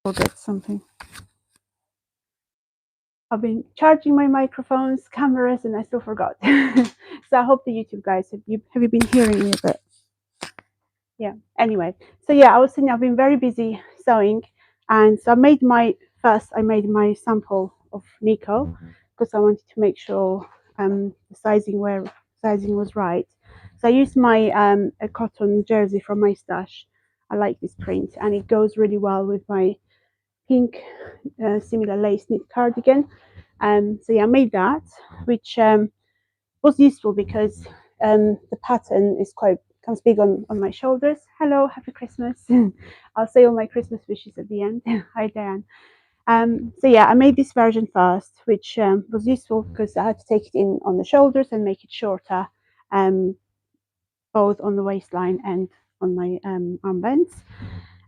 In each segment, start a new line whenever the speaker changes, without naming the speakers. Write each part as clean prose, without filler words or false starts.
Forget something. I've been charging my microphones, cameras, and I still forgot. So I hope the YouTube guys have you been hearing me a bit? Yeah. Anyway, so yeah, I was saying I've been very busy sewing, and so I made my sample of Nico because I wanted to make sure the sizing was right. So I used my a cotton jersey from my stash. I like this print, and it goes really well with my pink similar lace knit cardigan. So yeah, I made that, which was useful because the pattern is quite comes big on my shoulders. Hello, happy Christmas. I'll say all my Christmas wishes at the end. Hi Diane. So yeah, I made this version first, which was useful because I had to take it in on the shoulders and make it shorter, both on the waistline and on my armbands.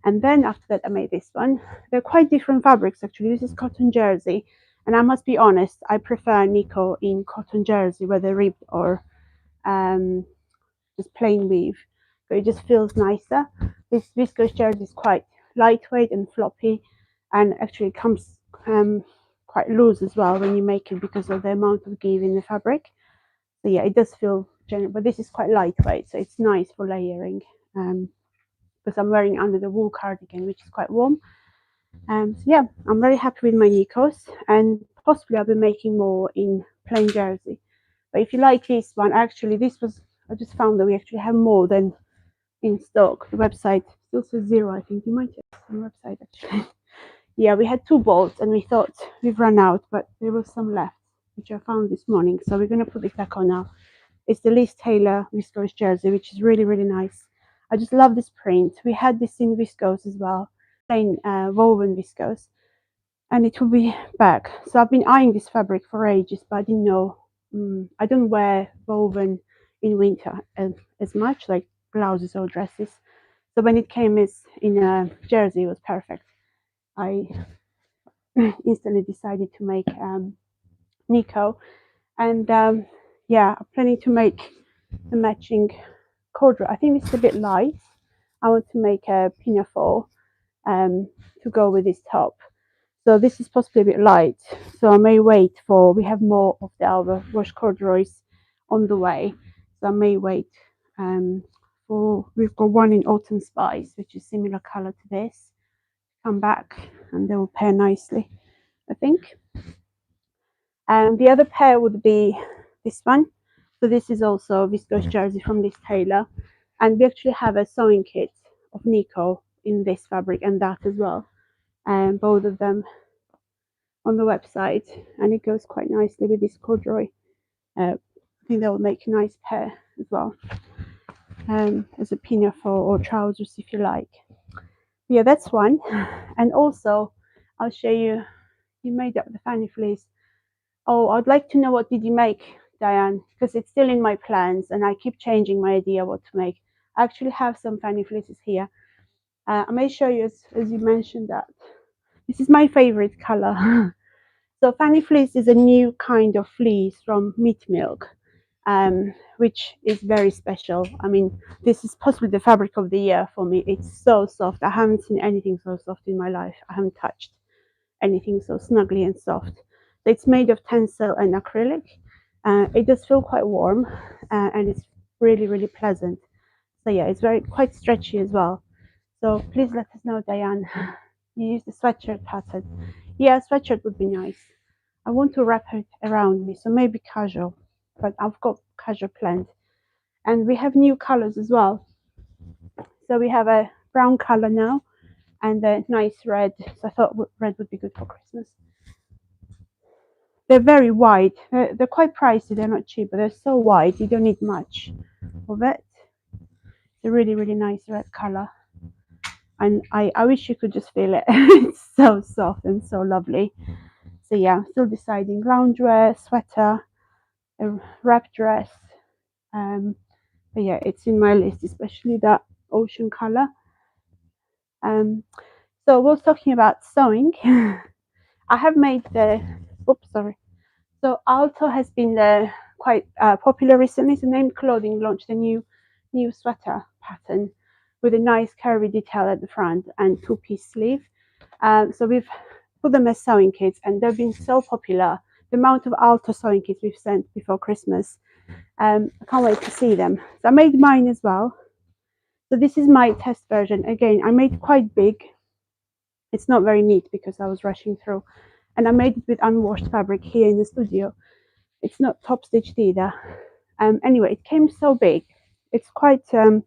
And then after that, I made this one. They're quite different fabrics actually. This is cotton jersey, and I must be honest, I prefer Nico in cotton jersey, whether ribbed or just plain weave. But it just feels nicer. This viscose jersey is quite lightweight and floppy, and actually comes quite loose as well when you make it because of the amount of give in the fabric. So yeah, it does feel general, but this is quite lightweight, so it's nice for layering. Because I'm wearing under the wool cardigan, which is quite warm. So yeah, I'm very happy with my Nikos, and possibly I'll be making more in plain jersey. But if you like this one, actually, I just found that we actually have more than in stock. The website still says 0. I think you might have some website actually. Yeah, we had 2 bolts, and we thought we've run out, but there was some left, which I found this morning. So we're gonna put it back on now. It's the Liz Taylor viscose jersey, which is really, really nice. I just love this print. We had this in viscose as well, plain woven viscose, and it will be back. So I've been eyeing this fabric for ages, but I didn't know. I don't wear woven in winter as much, like blouses or dresses. So when it came as in a jersey, it was perfect. I instantly decided to make Nico, and yeah, I'm planning to make the matching corduroy. I think it's a bit light. I want to make a pinafore to go with this top. So this is possibly a bit light. So I may wait for, we have more of our wash corduroys on the way. So I may wait for, we've got one in Autumn Spice, which is similar color to this. Come back and they will pair nicely, I think. And the other pair would be this one. So this is also viscose jersey from Liz Taylor. And we actually have a sewing kit of Nico in this fabric and that as well. And both of them on the website. And it goes quite nicely with this corduroy. I think that will make a nice pair as well. As a pinafore or trousers if you like. Yeah, that's one. And also, I'll show you, you made up the Fanny fleece. Oh, I'd like to know what did you make, Diane, because it's still in my plans and I keep changing my idea what to make. I actually have some Fanny fleeces here. I may show you as you mentioned that. This is my favorite color. So Fanny fleece is a new kind of fleece from Meat Milk, which is very special. I mean, this is possibly the fabric of the year for me. It's so soft. I haven't seen anything so soft in my life. I haven't touched anything so snuggly and soft. It's made of tencel and acrylic. It does feel quite warm and it's really, really pleasant. So yeah, it's quite stretchy as well. So please let us know, Diane. You use the sweatshirt pattern. Yeah, sweatshirt would be nice. I want to wrap it around me, so maybe casual, but I've got casual planned. And we have new colors as well. So we have a brown color now and a nice red. So I thought red would be good for Christmas. They're very wide. They're quite pricey. They're not cheap, but they're so wide. You don't need much of it. It's a really, really nice red color. And I wish you could just feel it. It's so soft and so lovely. So yeah, I'm still deciding loungewear, sweater, a wrap dress. But yeah, it's in my list, especially that ocean color. So we're talking about sewing. I have made the, oops, sorry. So Alto has been quite popular recently. So Named Clothing launched a new sweater pattern with a nice curvy detail at the front and 2-piece sleeve. So we've put them as sewing kits, and they've been so popular. The amount of Alto sewing kits we've sent before Christmas, I can't wait to see them. So I made mine as well. So this is my test version. Again, I made quite big. It's not very neat because I was rushing through, and I made it with unwashed fabric here in the studio. It's not top stitched either. Anyway, it came so big. It's quite so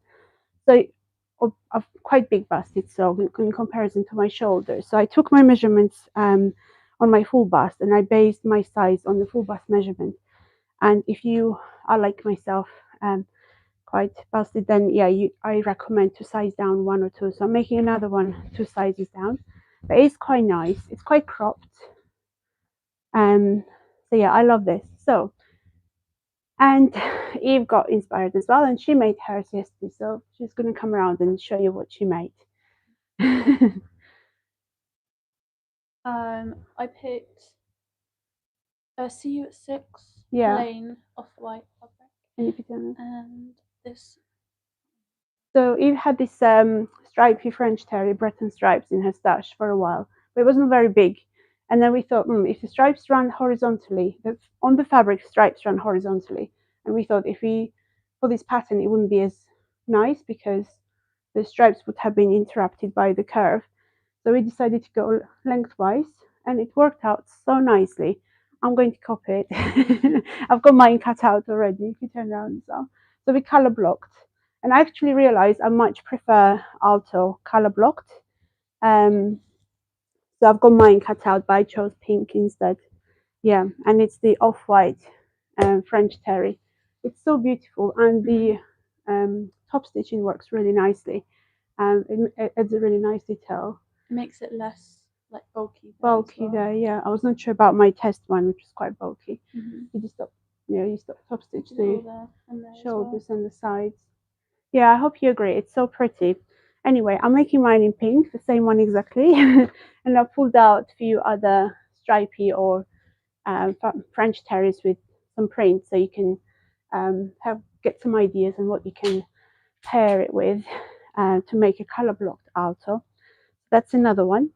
of quite big bust. It's so in comparison to my shoulders. So I took my measurements on my full bust, and I based my size on the full bust measurement. And if you are like myself, quite busted, then yeah, I recommend to size down 1 or 2. So I'm making another one 2 sizes down, but it's quite nice. It's quite cropped. So yeah, I love this. So, and Eve got inspired as well, and she made hers yesterday. So she's going to come around and show you what she made.
I picked a CU6 plain off-white fabric, and this.
So Eve had this stripy French terry Breton stripes in her stash for a while, but it wasn't very big. And then we thought, if the stripes run horizontally, on the fabric stripes run horizontally, and we thought if we for this pattern it wouldn't be as nice because the stripes would have been interrupted by the curve. So we decided to go lengthwise, and it worked out so nicely. I'm going to copy it. I've got mine cut out already. If you turn around, so we color blocked, and I actually realized I much prefer Alto color blocked. So I've got mine cut out, but I chose pink instead. Yeah, and it's the off-white French terry. It's so beautiful, and the top stitching works really nicely. It adds a really nice detail.
It makes it less like bulky.
Bulky there, yeah. I was not sure about my test one, which was quite bulky. You just stop, you stop top stitch the shoulders and the sides. Yeah, I hope you agree. It's so pretty. Anyway, I'm making mine in pink, the same one exactly, and I pulled out a few other stripy or French terries with some print, so you can get some ideas on what you can pair it with to make a color blocked Alto. That's another one.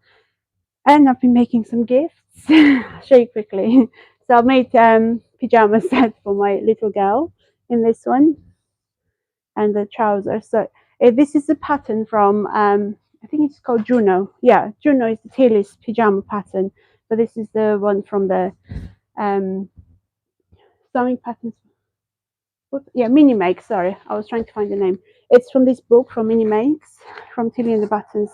And I've been making some gifts. Show you quickly. So I made pajama set for my little girl in this one, and the trousers. So this is a pattern from I think it's called Juno. Yeah, Juno is the Tilly's pajama pattern, but this is the one from the sewing patterns. Mini Makes. Sorry, I was trying to find the name. It's from this book from Mini Makes, from Tilly and the Buttons.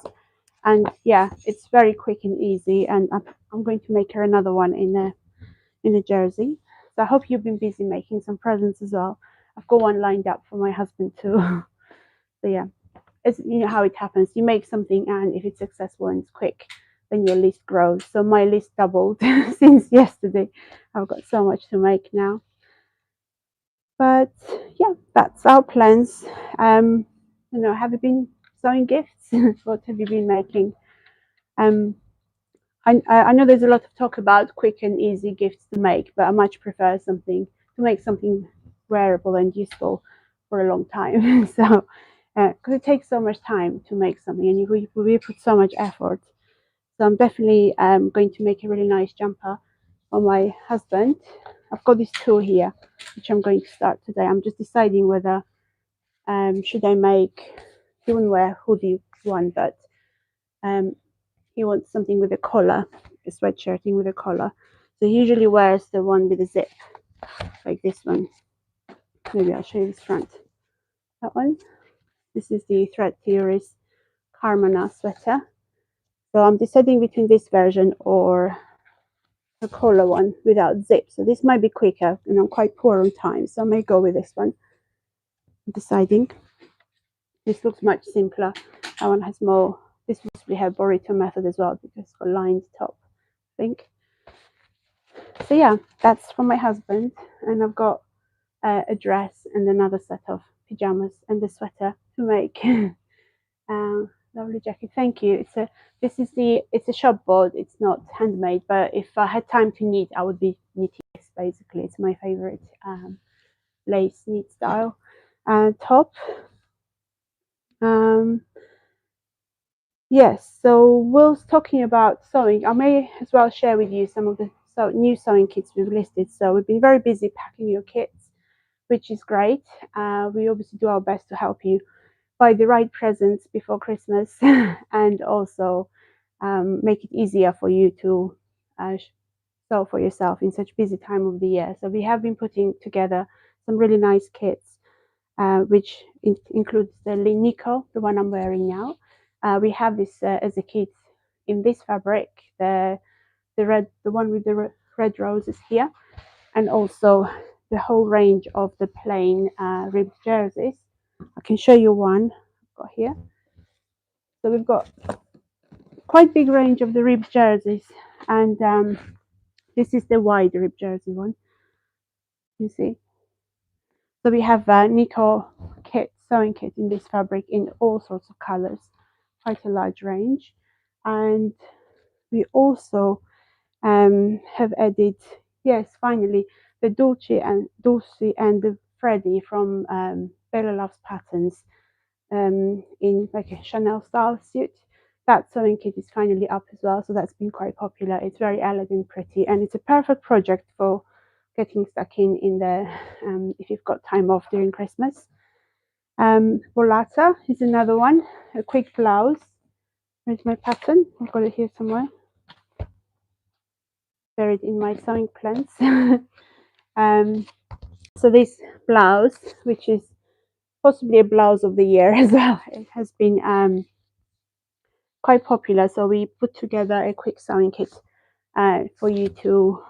And yeah, it's very quick and easy, and I'm going to make her another one in a jersey. So I hope you've been busy making some presents as well. I've got one lined up for my husband too. So yeah, it's how it happens. You make something, and if it's successful and it's quick, then your list grows. So my list doubled since yesterday. I've got so much to make now. But yeah, that's our plans. Have you been sewing gifts? What have you been making? I know there's a lot of talk about quick and easy gifts to make, but I much prefer to make something wearable and useful for a long time. So, because it takes so much time to make something, and we put so much effort. So I'm definitely going to make a really nice jumper for my husband. I've got this tool here, which I'm going to start today. I'm just deciding whether should I make. He wouldn't wear hoodie one, but he wants something with a collar, a sweatshirting with a collar. So he usually wears the one with a zip, like this one. Maybe I'll show you this front. That one. This is the Thread Theories Carmana sweater. So I'm deciding between this version or a collar one without zip. So this might be quicker, and I'm quite poor on time, so I may go with this one. I'm deciding. This looks much simpler. That one has more. This will have burrito method as well because it's got lined top, I think. So yeah, that's for my husband, and I've got a dress and another set of pajamas and a sweater to make. Lovely jacket, thank you. It's a shop board. It's not handmade, but if I had time to knit, I would be knitting this. Basically, it's my favorite lace knit style. Top.
Yes,
so whilst talking about sewing, I may as well share with you some of the new sewing kits we've listed. So we've been very busy packing your kits, which is great. We obviously do our best to help you buy the right presents before Christmas and also make it easier for you to sew for yourself in such busy time of the year. So we have been putting together some really nice kits, which includes the Nico, the one I'm wearing now. We have this as a kit in this fabric, the one with the red roses here, and also the whole range of the plain ribbed jerseys. I can show you one I've got here. So we've got quite big range of the ribbed jerseys, and this is the wide ribbed jersey one. You see. So we have Nico sewing kit in this fabric in all sorts of colors, quite a large range, and we also have added, yes, finally, the Dulce and the Freddie from Bella Loves Patterns in like a Chanel style suit. That sewing kit is finally up as well, so that's been quite popular. It's very elegant, pretty, and it's a perfect project for getting stuck in there if you've got time off during Christmas. Volata is another one, a quick blouse. Where's my pattern? I've got it here somewhere, buried in my sewing plans. So this blouse, which is possibly a blouse of the year as well, it has been quite popular. So we put together a quick sewing kit for you to,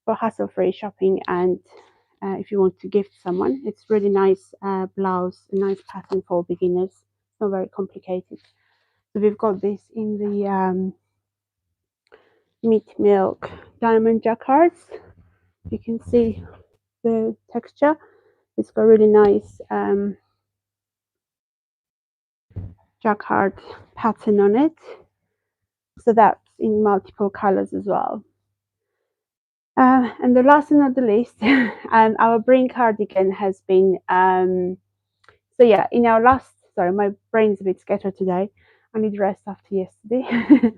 for hassle-free shopping, and if you want to gift someone, it's really nice blouse, a nice pattern for beginners. It's not very complicated. So we've got this in the meat milk diamond jacquards. You can see the texture. It's got really nice jacquard pattern on it. So that's in multiple colors as well. And the last and not the least, our brain cardigan has been, so yeah, in our last, sorry, my brain's a bit scattered today. I need rest after yesterday.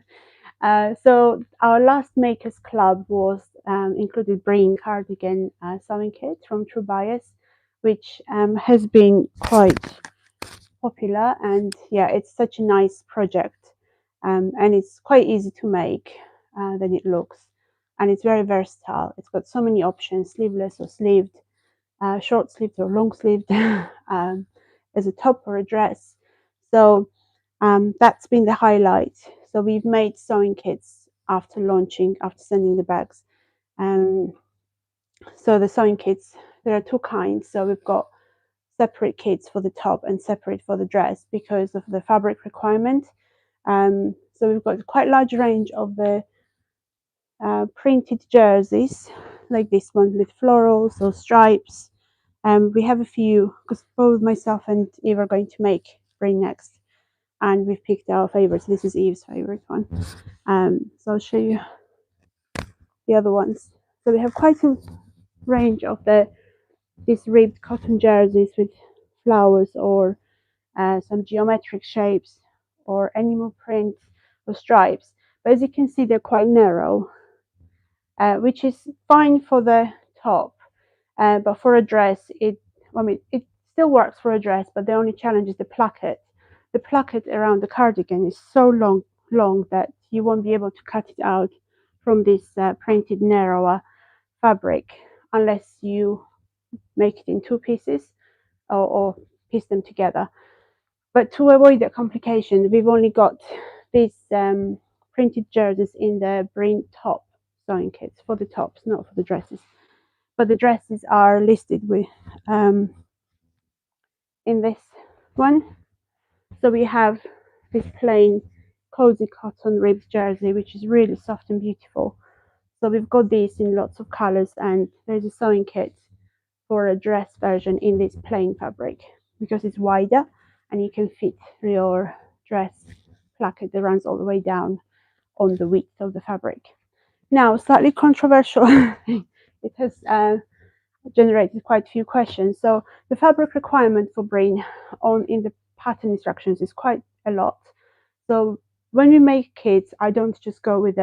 So our last Makers Club was included brain cardigan sewing kit from True Bias, which has been quite popular, and yeah, it's such a nice project, and it's quite easy to make than it looks, and it's very versatile. It's got so many options: sleeveless or sleeved, short sleeved or long sleeved, as a top or a dress. So that's been the highlight. So we've made sewing kits after launching, after sending the bags. So the sewing kits, there are two kinds. So we've got separate kits for the top and separate for the dress because of the fabric requirement. So we've got quite a large range of the printed jerseys, like this one with florals or stripes. We have a few, because both myself and Eve are going to make brain next, and we've picked our favorites. This is Eve's favorite one. So I'll show you the other ones. So we have quite a range of these ribbed cotton jerseys with flowers or some geometric shapes or animal print or stripes. But as you can see, they're quite narrow, which is fine for the top. But for a dress, it still works for a dress, but the only challenge is the placket. The placket around the cardigan is so long that you won't be able to cut it out from this printed narrower fabric unless you make it in two pieces or piece them together. But to avoid that complication, we've only got these printed jerseys in the brain top sewing kits for the tops, not for the dresses. But the dresses are listed with in this one. So we have this plain cozy cotton ribbed jersey, which is really soft and beautiful. So we've got these in lots of colors, and there's a sewing kit for a dress version in this plain fabric because it's wider and you can fit your dress placket that runs all the way down on the width of the fabric. Now, slightly controversial, it has generated quite a few questions. So the fabric requirement for brain in the pattern instructions is quite a lot. So when we make kits, I don't just go with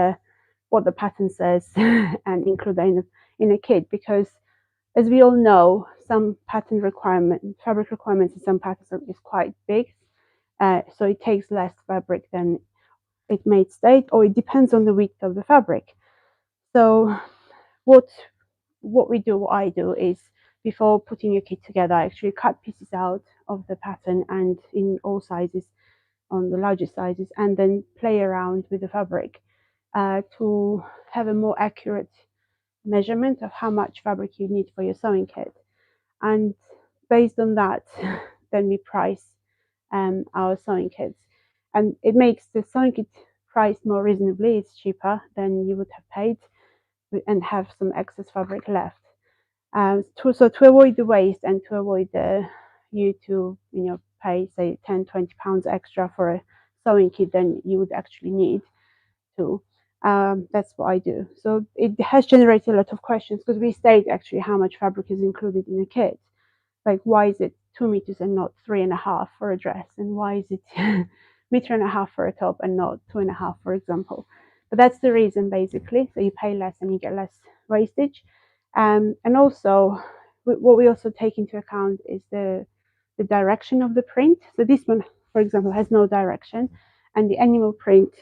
what the pattern says and include that in a kit, because as we all know, some fabric requirements in some patterns is quite big. So it takes less fabric than it may state, or it depends on the width of the fabric. So what I do is, before putting a kit together, I actually cut pieces out of the pattern and in all sizes, on the largest sizes, and then play around with the fabric to have a more accurate measurement of how much fabric you need for your sewing kit. And based on that, then we price our sewing kits, and it makes the sewing kit price more reasonably. It's cheaper than you would have paid and have some excess fabric left. To avoid the waste and to avoid you to pay say 10-20 pounds extra for a sewing kit than you would actually need to. That's what I do. So it has generated a lot of questions, because we state actually how much fabric is included in a kit. Like, why is it 2 meters and not 3.5 for a dress, and why is it meter and a half for a top and not 2.5, for example? But that's the reason, basically. So you pay less and you get less wastage. And also, what we also take into account is the direction of the print. So this one, for example, has no direction, and the animal print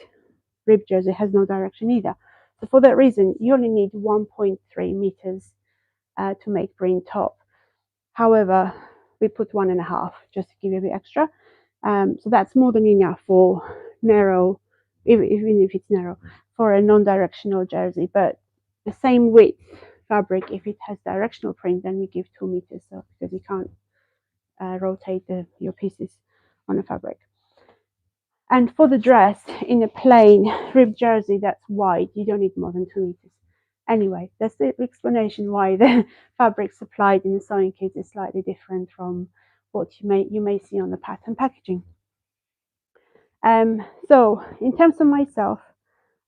rib jersey has no direction either. So for that reason, you only need 1.3 meters to make print top. However, we put 1.5 just to give you a bit extra. So that's more than enough for narrow, even if it's narrow, for a non-directional jersey. But the same width fabric, if it has directional print, then we give 2 meters, so because you can't rotate your pieces on a fabric. And for the dress, in a plain ribbed jersey that's wide, you don't need more than 2 meters. Anyway, that's the explanation why the fabric supplied in the sewing kit is slightly different from what you may see on the pattern packaging. So in terms of myself,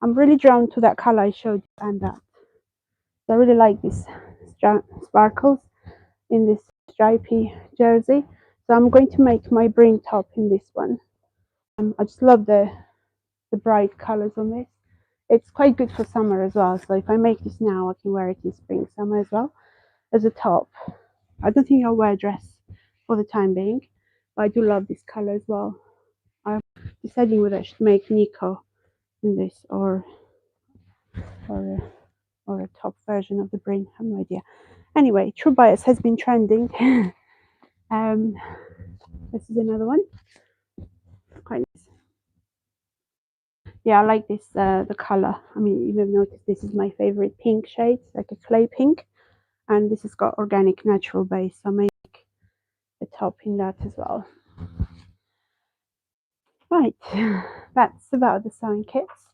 I'm really drawn to that color I showed you, and that. So I really like these sparkles in this stripy jersey. So I'm going to make my brim top in this one. I just love the bright colors on this. It's quite good for summer as well. So if I make this now, I can wear it in spring, summer as well as a top. I don't think I'll wear a dress for the time being, but I do love this color as well. I'm deciding whether I should make Nico in this or a top version of the brim. I have no idea. Anyway, True Bias has been trending. This is another one. Quite nice. Yeah, I like this, the color. I mean, you may have noticed this is my favorite pink shade, like a clay pink. And this has got organic natural base, so I make the top in that as well. Right, that's about the sewing kits.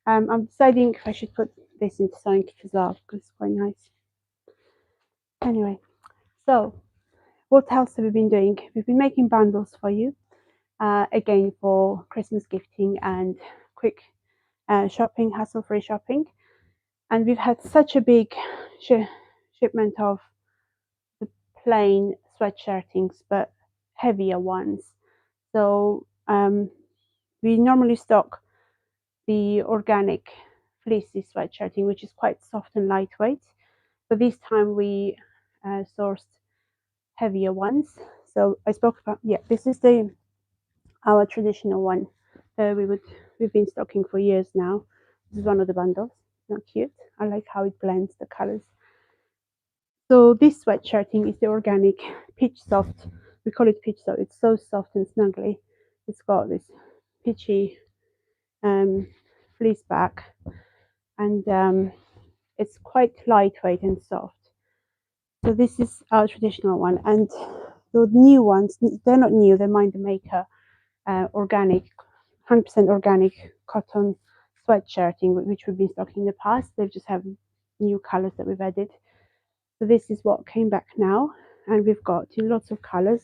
I'm deciding if I should put this into sewing kit as well, because it's quite nice. Anyway, so what else have we been doing? We've been making bundles for you, again for Christmas gifting and quick shopping, hassle-free shopping. And we've had such a big shipment of the plain sweatshirtings, but heavier ones. So we normally stock the organic fleecy sweatshirting, which is quite soft and lightweight. But this time we sourced heavier ones. So I spoke about, yeah, this is our traditional one that we've been stocking for years now. This is one of the bundles. Not cute. I like how it blends the colors. So this sweatshirting is the organic pitch soft. We call it pitch soft. It's so soft and snuggly. It's got this pitchy fleece back, and it's quite lightweight and soft. So this is our traditional one, and the new ones, they're not new, they're Mind the Maker organic, 100% organic cotton sweatshirting, which we've been stocking in the past. They've just have new colors that we've added. So this is what came back now, and we've got in lots of colors.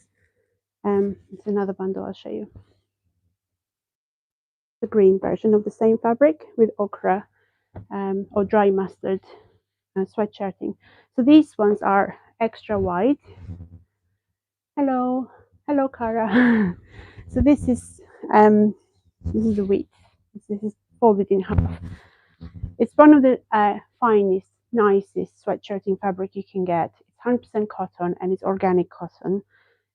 It's another bundle I'll show you. The green version of the same fabric with ochre or dry mustard sweatshirting. So these ones are extra wide. Hello, Cara. So this is This is the width. This is folded in half. It's one of the finest, nicest sweatshirting fabric you can get. It's 100% cotton and it's organic cotton.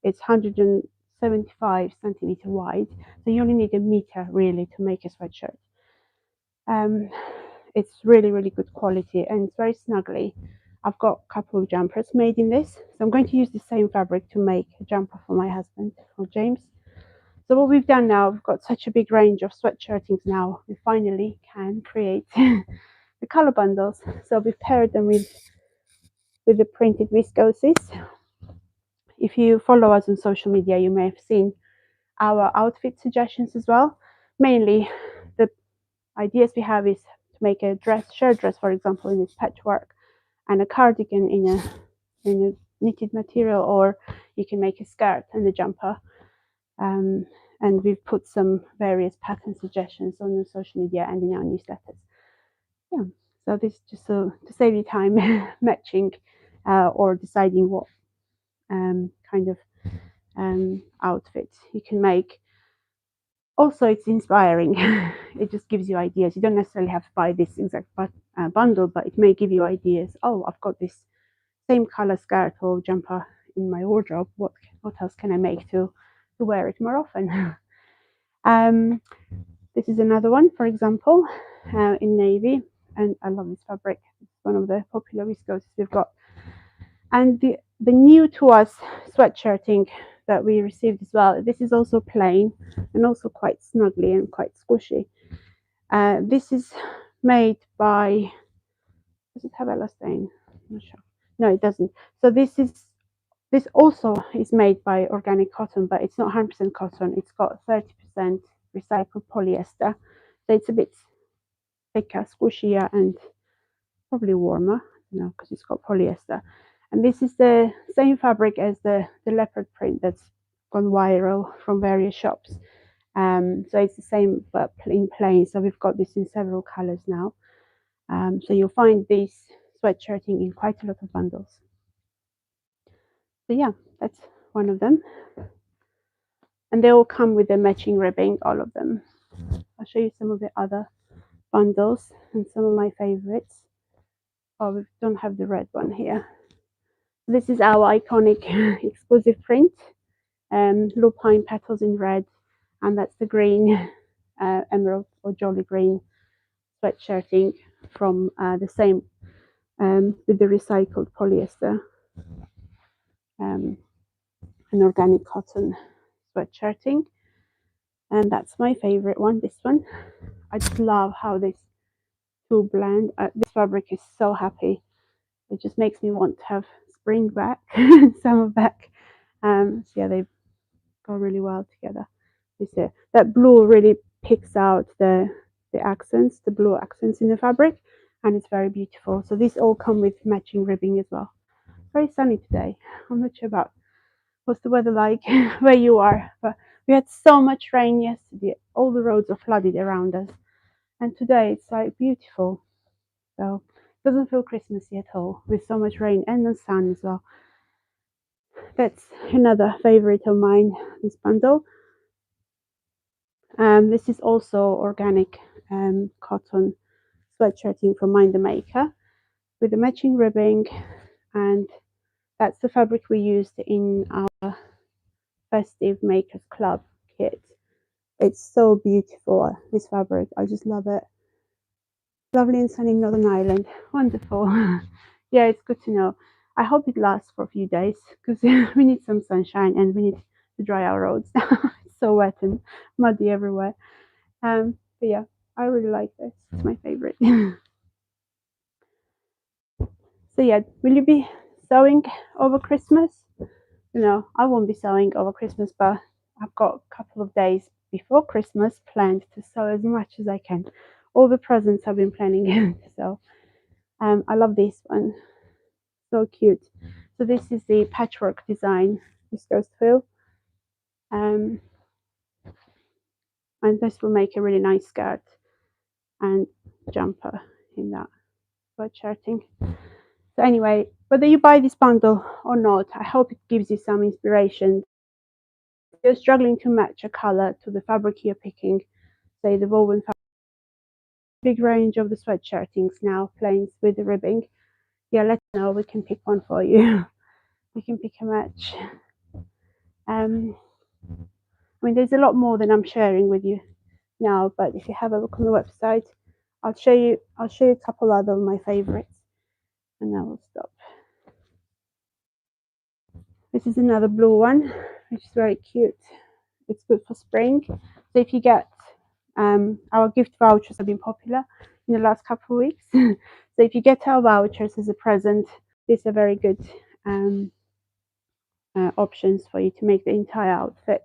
It's 175 centimeter wide, so you only need a meter really to make a sweatshirt. It's really, really good quality and it's very snuggly. I've got a couple of jumpers made in this, so I'm going to use the same fabric to make a jumper for my husband, for James. So what we've done now, we've got such a big range of sweatshirtings now, we finally can create the color bundles. So we've paired them with the printed viscoses. If you follow us on social media, you may have seen our outfit suggestions as well. Mainly the ideas we have is to make a shirt dress, for example, in this patchwork, and a cardigan in a knitted material, or you can make a skirt and a jumper. And we've put some various pattern suggestions on the social media and in our newsletters. Yeah, so this is just to save you time matching or deciding what kind of outfit you can make. Also, it's inspiring. It just gives you ideas. You don't necessarily have to buy this exact bundle, but it may give you ideas. Oh, I've got this same color skirt or jumper in my wardrobe. What else can I make to wear it more often? This is another one, for example, in navy, and I love this fabric. It's one of the popular viscoses we've got. And the new to us sweatshirting that we received as well, this is also plain and also quite snuggly and quite squishy. This is made by, does it have elastane? I'm not sure. No, it doesn't. So this also is made by organic cotton, but it's not 100% cotton. It's got 30% recycled polyester, so it's a bit thicker, squishier, and probably warmer, because it's got polyester. And this is the same fabric as the leopard print that's gone viral from various shops. So it's the same but in plain. So we've got this in several colors now. So you'll find this sweatshirting in quite a lot of bundles. So yeah, that's one of them. And they all come with the matching ribbing, all of them. I'll show you some of the other bundles and some of my favorites. Oh, we don't have the red one here. This is our iconic exclusive print, lupine petals in red, and that's the green, emerald or jolly green sweatshirting from the same with the recycled polyester, an organic cotton sweatshirting. And that's my favorite one, this one. I just love how this two blend. This fabric is so happy. It just makes me want to have spring back, summer back. So yeah, they go really well together. That blue really picks out the accents, the blue accents in the fabric, and it's very beautiful. So these all come with matching ribbing as well. Very sunny today. I'm not sure about what's the weather like where you are, but we had so much rain yesterday. All the roads are flooded around us, and today it's like beautiful. So it doesn't feel Christmassy at all with so much rain and the sun as well. That's another favorite of mine, this bundle. This is also organic cotton sweatshirting from Mind the Maker with the matching ribbing, and that's the fabric we used in our festive Makers Club kit. It's so beautiful, this fabric. I just love it. Lovely and sunny Northern Ireland. Wonderful. Yeah, it's good to know. I hope it lasts for a few days because we need some sunshine and we need to dry our roads. It's so wet and muddy everywhere. But yeah, I really like this. It's my favorite. So yeah, will you be sewing over Christmas? I won't be sewing over Christmas, but I've got a couple of days before Christmas planned to sew as much as I can. All the presents I've been planning to sew. I love this one. So cute. So this is the patchwork design Viscose twill. And this will make a really nice skirt and jumper in that sweatshirting. So anyway, whether you buy this bundle or not, I hope it gives you some inspiration you're struggling to match a color to the fabric you're picking, say the woven fabric, big range of the sweatshirtings now, plains with the ribbing. Yeah, let us know. We can pick one for you. We can pick a match. I mean, there's a lot more than I'm sharing with you now, but if you have a look on the website, I'll show you a couple other of my favorites, and I will stop. This is another blue one, which is very cute. It's good for spring. So if you get our gift vouchers have been popular in the last couple of weeks. So if you get our vouchers as a present, these are very good options for you to make the entire outfit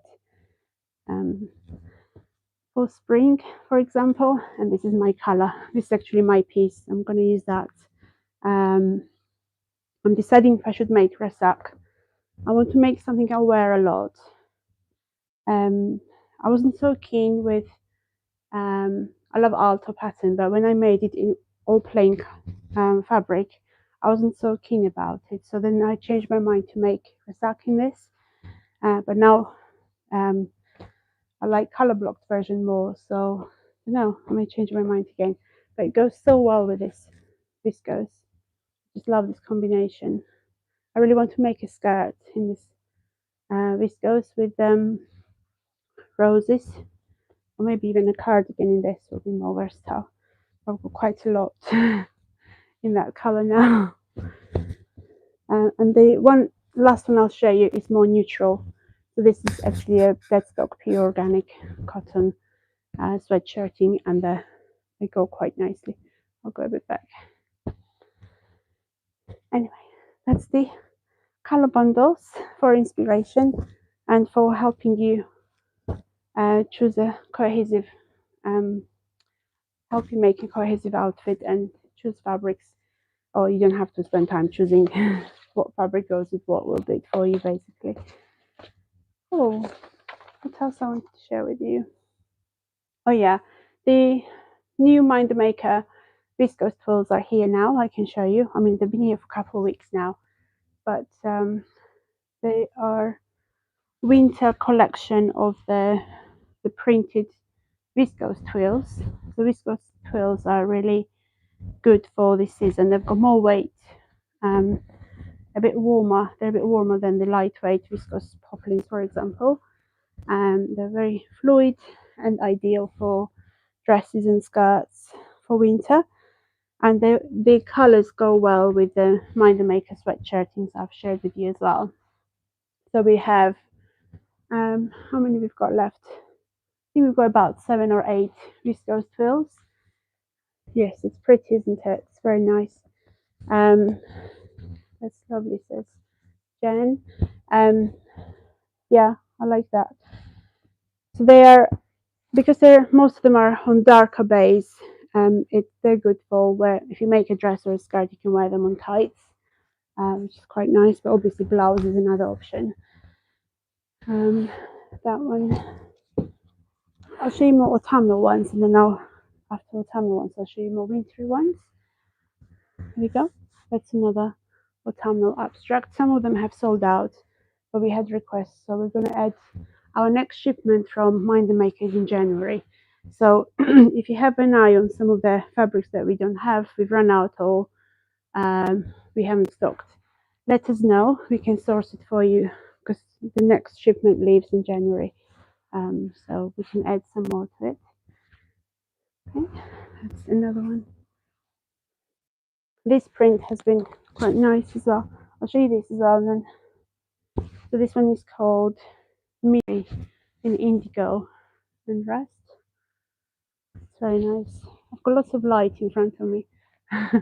for spring, for example. And this is my color. This is actually my piece. I'm going to use that. I'm deciding if I should make Rasak. I want to make something I'll wear a lot. I wasn't so keen with I love Alto pattern, but when I made it in all plain fabric, I wasn't so keen about it. So then I changed my mind to make Rasak in this. But now I like color blocked version more, so no, I may change my mind again. But it goes so well with this viscose. Just love this combination. I really want to make a skirt in this viscose with roses, or maybe even a cardigan in this will be more versatile. I've got quite a lot in that color now. And the last one I'll show you is more neutral. So this is actually a deadstock pure organic cotton sweatshirting, and they go quite nicely. I'll go a bit back. Anyway, that's the color bundles for inspiration and for helping you choose a cohesive, help you make a cohesive outfit and choose fabrics. Or you don't have to spend time choosing what fabric goes with what. Will do it for you, basically. Oh, what else I wanted to share with you? Oh yeah, the new Mind the Maker Viscose twills are here now. I can show you. I mean, they've been here for a couple of weeks now, but they are winter collection of the printed Viscose twills. The Viscose twills are really good for this season. They've got more weight, a bit warmer. They're a bit warmer than the lightweight Viscose poplins, for example. They're very fluid and ideal for dresses and skirts for winter. And the colors go well with the Mind the Maker sweatshirtings I've shared with you as well. So we have how many we've got left? I think we've got about 7 or 8 Viscose twills. Yes, it's pretty, isn't it? It's very nice. That's lovely, says Jen. Yeah, I like that. So they are, because most of them are on darker base. They're good for where if you make a dress or a skirt, you can wear them on tights, which is quite nice. But obviously, blouse is another option. That one, I'll show you more autumnal ones, and then after autumnal ones, I'll show you more wintry ones. Here we go. That's another autumnal abstract. Some of them have sold out, but we had requests, so we're going to add our next shipment from Mind the Makers in January. So if you have an eye on some of the fabrics that we don't have, we've run out, or we haven't stocked, let us know. We can source it for you, because the next shipment leaves in January. So we can add some more to it. Okay, that's another one. This print has been quite nice as well. I'll show you this as well. And then, so this one is called Miri in Indigo and Rust. It's very nice. I've got lots of light in front of me. You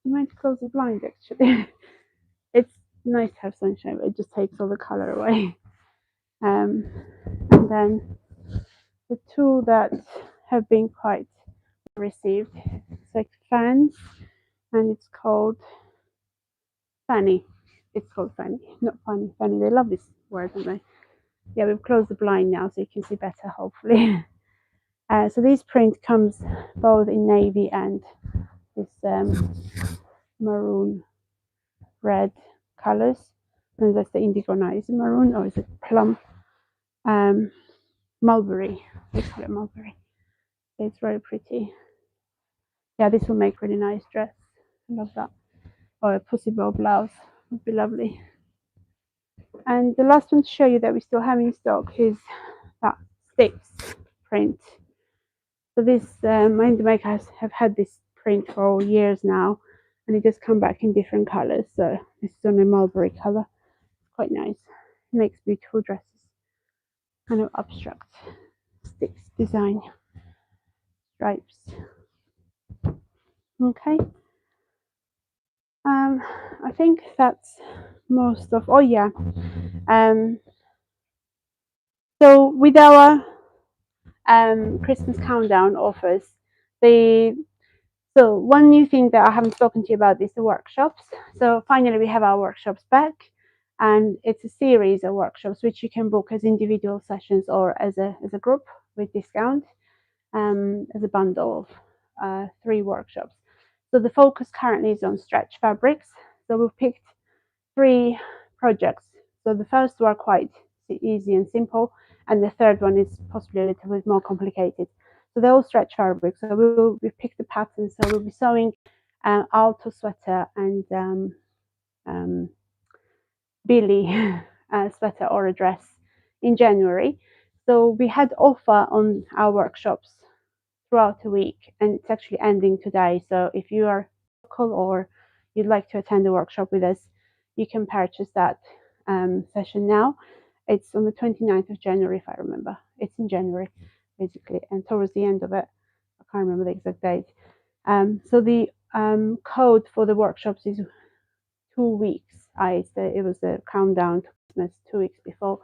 might close the blind, actually. It's nice to have sunshine, but it just takes all the color away. And then the two that have been quite received, it's like fans, and it's called Fanny. It's called Fanny, not funny. Fanny. They love this word, don't they? Yeah, we've closed the blind now, so you can see better, hopefully. So this print comes both in navy and this maroon red colors. And that's the indigo now. Is it maroon or is it plum? mulberry. They call it mulberry. It's very pretty. Yeah, this will make really nice dress. I love that. Or a pussy bow blouse would be lovely. And the last one to show you that we still have in stock is that sticks print. So this, my makers have had this print for years now, and it just come back in different colors. So this is on a mulberry color. Quite nice. It makes beautiful dresses. Kind of abstract sticks design. Stripes. Okay. I think that's most of. Oh yeah. So with our Christmas countdown offers, so one new thing that I haven't spoken to you about is the workshops. So finally we have our workshops back, and it's a series of workshops which you can book as individual sessions or as a group with discount, as a bundle of 3 workshops. So the focus currently is on stretch fabrics. So we've picked 3 projects. So the first 2 are quite easy and simple, and the third one is possibly a little bit more complicated. So they're all stretch fabrics. So we picked the patterns. So we'll be sewing Alto sweater and Billy sweater or a dress in January. So we had offer on our workshops throughout the week, and it's actually ending today. So if you are local or you'd like to attend a workshop with us, you can purchase that session now. It's on the 29th of January, if I remember. It's in January, basically, and towards the end of it, I can't remember the exact date. So the code for the workshops is 2 weeks. It was a countdown to Christmas 2 weeks before.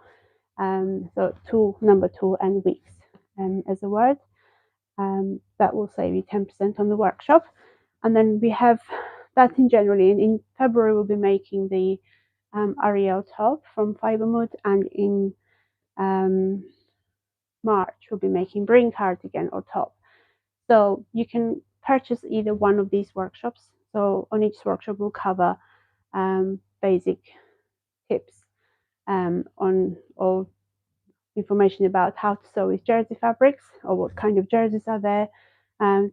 So number 2 and weeks as a word. That will save you 10% on the workshop. And then we have that in January. And in February, we'll be making the Ariel top from Fibermood, and in March, we'll be making Bring cardigan or top. So you can purchase either one of these workshops. So on each workshop, we'll cover basic tips on all information about how to sew with jersey fabrics, or what kind of jerseys are there,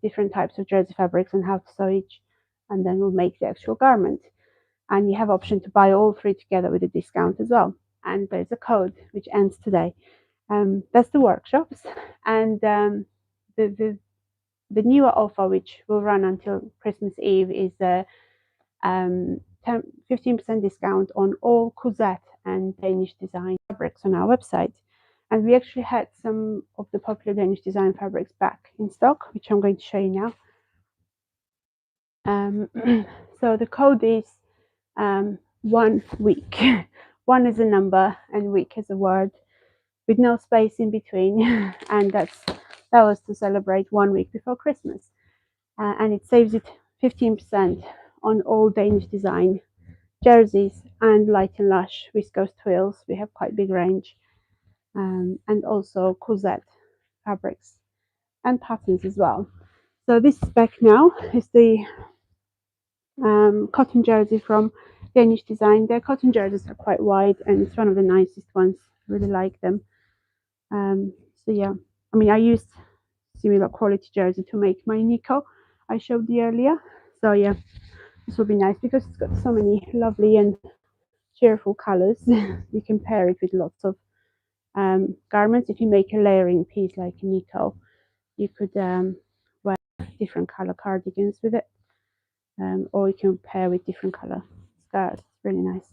different types of jersey fabrics and how to sew each, and then we'll make the actual garment. And you have option to buy all 3 together with a discount as well. And there's a code which ends today. That's the workshops. And the newer offer, which will run until Christmas Eve, is a 15% discount on all Cousette and Danish design fabrics on our website. And we actually had some of the popular Danish design fabrics back in stock, which I'm going to show you now. So the code is 1 week. 1 is a number and week is a word with no space in between. And that was to celebrate 1 week before Christmas. And it saves it 15% on all Danish design jerseys and light and lush viscose twills. We have quite big range. And also Cousette fabrics and patterns as well. So this spec now is the cotton jersey from Danish design. Their cotton jerseys are quite wide, and it's one of the nicest ones. I really like them. So yeah, I mean, I used similar quality jersey to make my Nico I showed you earlier. So yeah, this will be nice because it's got so many lovely and cheerful colors. You can pair it with lots of garments. If you make a layering piece like a Nico, you could wear different color cardigans with it, or you can pair with different color skirts. It's really nice.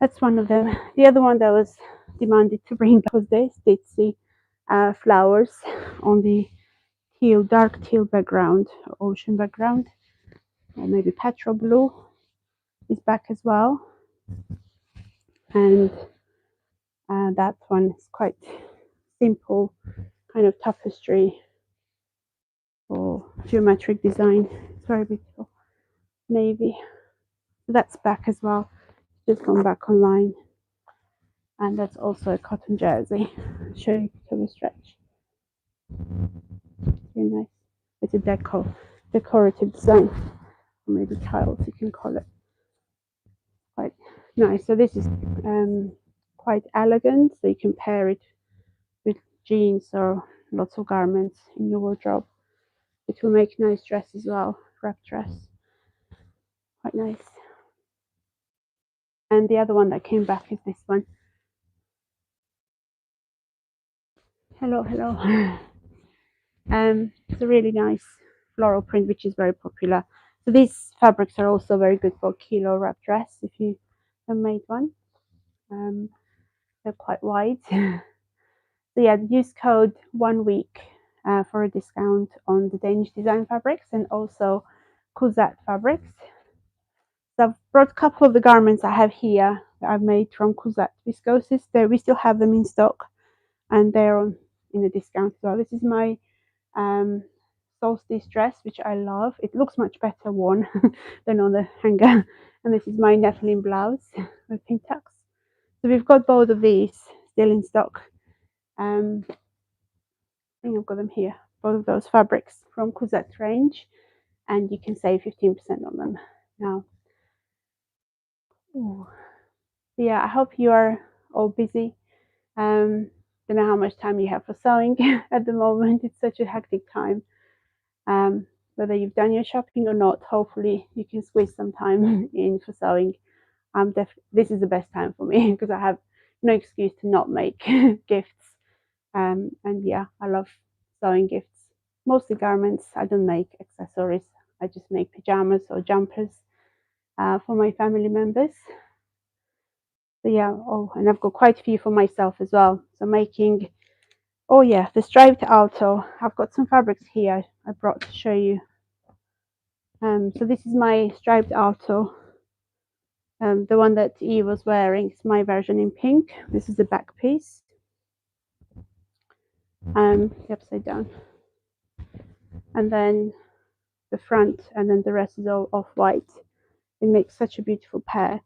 That's one of them. The other one that was demanded to bring back was this ditzy flowers on the dark teal background, ocean background, or maybe petrol blue is back as well. And that one is quite simple, kind of tapestry or geometric design. It's very beautiful. Navy. So that's back as well. Just gone back online. And that's also a cotton jersey. I'll show you a stretch. Very nice. It's a decorative design. Or maybe tiles, you can call it. Quite nice. So this is quite elegant, so you can pair it with jeans or lots of garments in your wardrobe. It will make nice dress as well, wrap dress, quite nice. And the other one that came back is this one. Hello, hello. It's a really nice floral print, which is very popular. So these fabrics are also very good for kilo wrap dress if you have made one. They're quite wide. So yeah, use code 1 week for a discount on the Danish design fabrics and also Kuzat fabrics. So I've brought a couple of the garments I have here that I've made from Kuzat Viscose. There, we still have them in stock, and they're in a discount as well. This is my solstice dress, which I love. It looks much better worn than on the hanger. And this is my Nephilim blouse with pink tucks. So we've got both of these still in stock. I think I've got them here, both of those fabrics from Kuzat range, and you can save 15% on them now. Ooh. So yeah, I hope you are all busy. Don't know how much time you have for sewing at the moment. It's such a hectic time. Whether you've done your shopping or not, hopefully you can squeeze some time in for sewing. This is the best time for me because I have no excuse to not make gifts. And yeah, I love sewing gifts, mostly garments. I don't make accessories. I just make pajamas or jumpers for my family members. So yeah, oh, and I've got quite a few for myself as well. So making, oh yeah, the striped Alto. I've got some fabrics here I brought to show you. So this is my striped Alto. The one that Eve was wearing is my version in pink. This is the back piece. The upside down. And then the front, and then the rest is all off-white. It makes such a beautiful pair.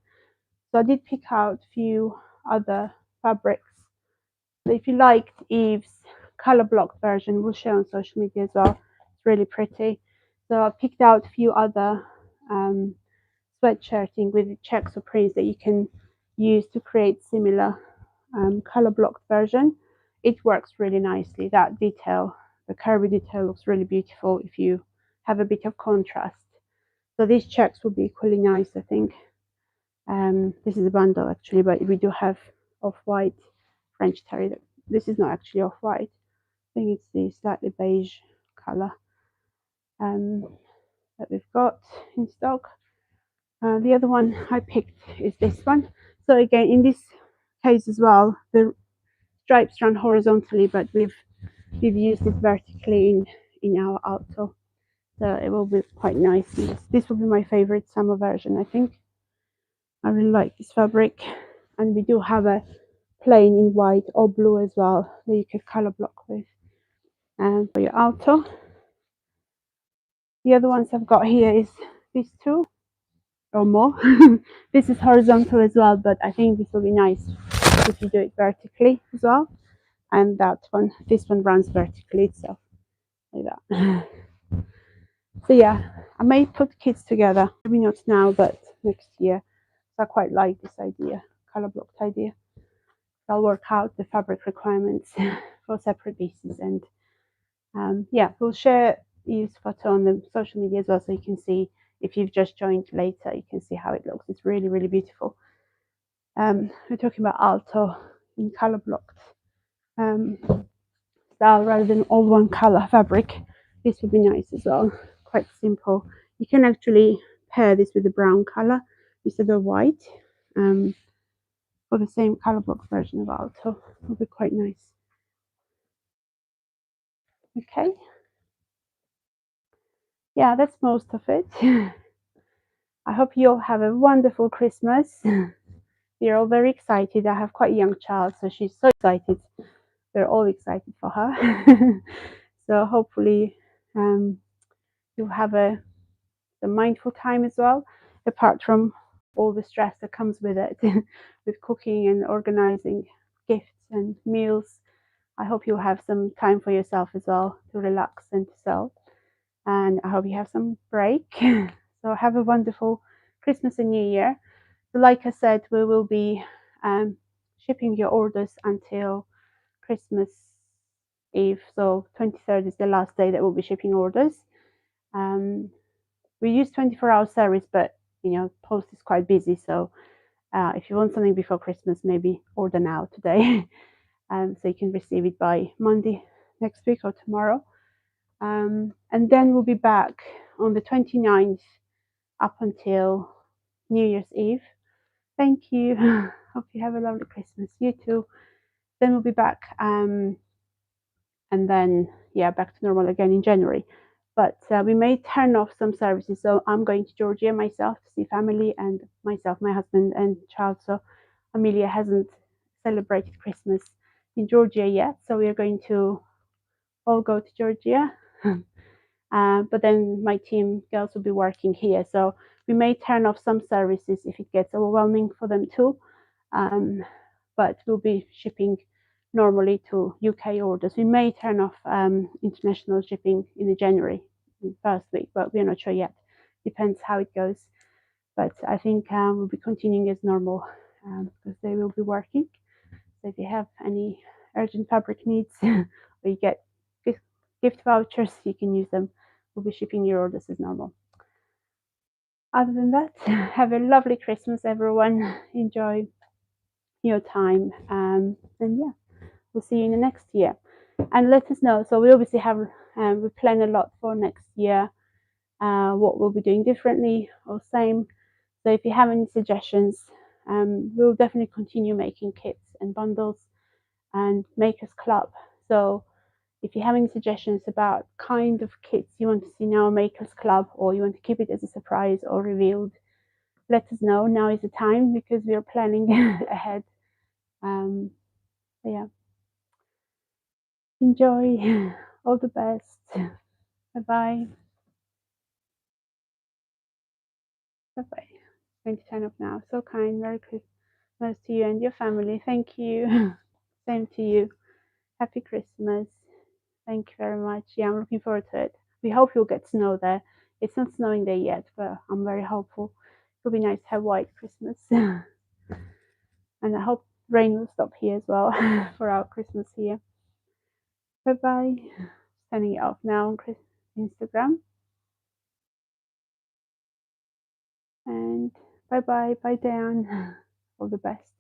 So I did pick out a few other fabrics. So if you liked Eve's color blocked version, we'll share on social media as well. It's really pretty. So I picked out a few other sweatshirting with checks or prints that you can use to create similar color blocked version. It works really nicely. That detail, the curvy detail, looks really beautiful if you have a bit of contrast. So these checks will be equally nice, I think. This is a bundle actually, but we do have off-white French terry. This is not actually off-white. I think it's the slightly beige color that we've got in stock. The other one I picked is this one. So again, in this case as well, the stripes run horizontally, but we've used it vertically in our Alto. So it will be quite nice. This will be my favorite summer version, I think. I really like this fabric, and we do have a plain in white or blue as well that you could color block with. And for your Alto, the other ones I've got here is these two or more. This is horizontal as well, but I think this will be nice if you do it vertically as well. And that one, this one runs vertically itself like that. So yeah, I may put kits together, maybe not now, but next year. So I quite like this idea, color blocked idea. So I'll work out the fabric requirements for separate pieces, and yeah, we'll share Eve's photo on the social media as well, so you can see. If you've just joined later, you can see how it looks. It's really, really beautiful. We're talking about Alto in color blocked style rather than all one color fabric. This would be nice as well. Quite simple. You can actually pair this with the brown color instead of white for the same color block version of Alto. It'll be quite nice. Okay. Yeah, that's most of it. I hope you all have a wonderful Christmas. We're all very excited. I have quite a young child, so she's so excited. We're all excited for her. So hopefully you'll have a mindful time as well, apart from all the stress that comes with it, with cooking and organizing gifts and meals. I hope you'll have some time for yourself as well to relax and to sew. And I hope you have some break. So have a wonderful Christmas and New Year. So like I said, we will be shipping your orders until Christmas Eve. So 23rd is the last day that we'll be shipping orders. We use 24-hour service, but post is quite busy. So if you want something before Christmas, maybe order now today, so you can receive it by Monday next week or tomorrow. And then we'll be back on the 29th up until New Year's Eve. Thank you. Hope you have a lovely Christmas. You too. Then we'll be back, and then back to normal again in January. But we may turn off some services. So I'm going to Georgia myself to see family, and myself, my husband, and child. So Amelia hasn't celebrated Christmas in Georgia yet. So we are going to all go to Georgia. But then my team girls will be working here. So we may turn off some services if it gets overwhelming for them too. But we'll be shipping normally to UK orders. We may turn off international shipping in the January first week, but we're not sure yet. Depends how it goes. But I think we'll be continuing as normal because they will be working. So if you have any urgent fabric needs or you get gift vouchers, you can use them. We'll be shipping your orders as normal. Other than that, have a lovely Christmas, everyone. Enjoy your time. And yeah, we'll see you in the next year. And let us know. So we obviously have, we plan a lot for next year, what we'll be doing differently or same. So if you have any suggestions, we'll definitely continue making kits and bundles and Makers Club. So if you have any suggestions about kind of kits you want to see in our Makers Club, or you want to keep it as a surprise or revealed, let us know. Now is the time because we are planning ahead. Yeah. Enjoy. All the best. Bye-bye. Bye-bye. Going to turn off now. So kind. Merry Christmas to you and your family. Thank you. Same to you. Happy Christmas. Thank you very much. Yeah, I'm looking forward to it. We hope you'll get snow there. It's not snowing there yet, but I'm very hopeful. It'll be nice to have white Christmas. And I hope rain will stop here as well for our Christmas here. Bye-bye. Turning it off now on Instagram. And bye-bye. Bye, Dan. All the best.